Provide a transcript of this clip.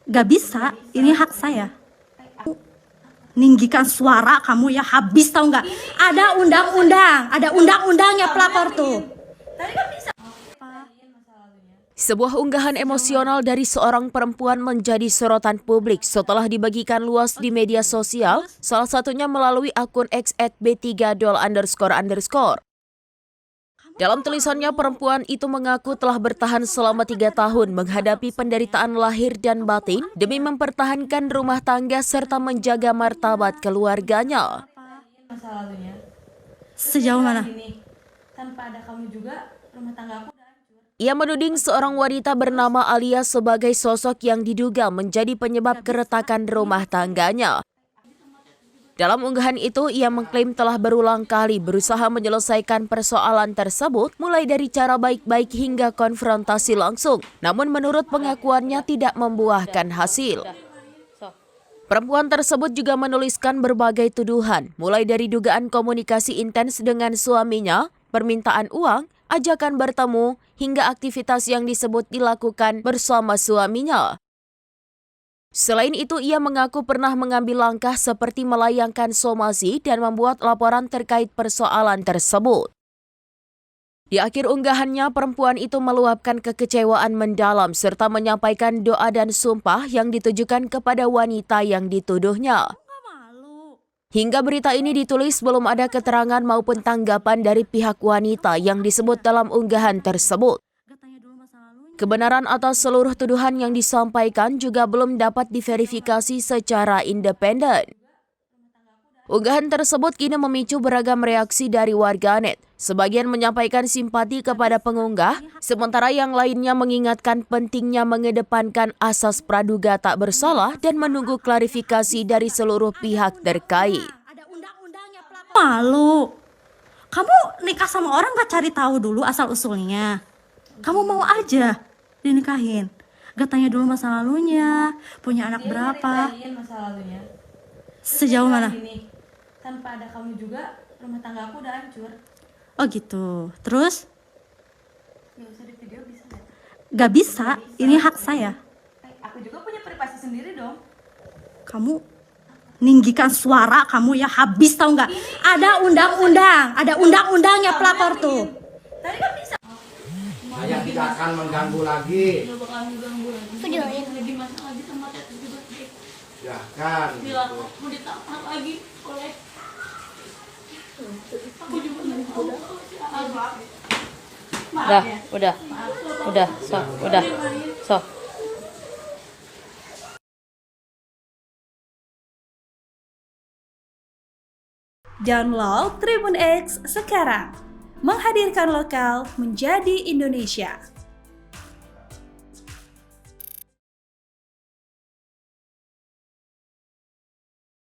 Gak bisa, ini hak saya. Ninggikan suara kamu ya, habis tahu nggak? Ada undang-undangnya pelakor tuh. Sebuah unggahan emosional dari seorang perempuan menjadi sorotan publik setelah dibagikan luas di media sosial, salah satunya melalui akun X @b3dol__. Dalam tulisannya, perempuan itu mengaku telah bertahan selama 3 tahun menghadapi penderitaan lahir dan batin demi mempertahankan rumah tangga serta menjaga martabat keluarganya. Masa lalunya. Sejauh mana? Tanpa ada kamu juga, rumah tangga aku udah hancur. Ia menuding seorang wanita bernama Alia sebagai sosok yang diduga menjadi penyebab keretakan rumah tangganya. Dalam unggahan itu, ia mengklaim telah berulang kali berusaha menyelesaikan persoalan tersebut, mulai dari cara baik-baik hingga konfrontasi langsung. Namun menurut pengakuannya tidak membuahkan hasil. Perempuan tersebut juga menuliskan berbagai tuduhan, mulai dari dugaan komunikasi intens dengan suaminya, permintaan uang, ajakan bertemu, hingga aktivitas yang disebut dilakukan bersama suaminya. Selain itu, ia mengaku pernah mengambil langkah seperti melayangkan somasi dan membuat laporan terkait persoalan tersebut. Di akhir unggahannya, perempuan itu meluapkan kekecewaan mendalam serta menyampaikan doa dan sumpah yang ditujukan kepada wanita yang dituduhnya. Hingga berita ini ditulis, belum ada keterangan maupun tanggapan dari pihak wanita yang disebut dalam unggahan tersebut. Kebenaran atas seluruh tuduhan yang disampaikan juga belum dapat diverifikasi secara independen. Unggahan tersebut kini memicu beragam reaksi dari warganet. Sebagian menyampaikan simpati kepada pengunggah, sementara yang lainnya mengingatkan pentingnya mengedepankan asas praduga tak bersalah dan menunggu klarifikasi dari seluruh pihak terkait. Malu. Kamu nikah sama orang gak cari tahu dulu asal-usulnya. Kamu mau aja dinikahin. Gak tanya dulu masa lalunya, punya anak berapa. Masa lalunya. Sejauh mana? Tanpa ada kamu juga, rumah tangga aku udah hancur. Oh gitu. Terus? Gak usah di video bisa nggak? Gak bisa, ini hak saya. Aku juga punya privasi sendiri dong. Kamu ninggikan suara kamu ya, habis tahu nggak? Ada undang-undangnya pelakor tuh. Tadi kan bisa. Saya tidak akan mengganggu lagi. Gak bakal mengganggu lagi. Videoin. Lagi masalah lagi sama tetes juga. Ya kan. Bila mau ditahan lagi oleh. Aku juga nggak tahu. Udah. Download Tribun X sekarang. Menghadirkan lokal menjadi Indonesia.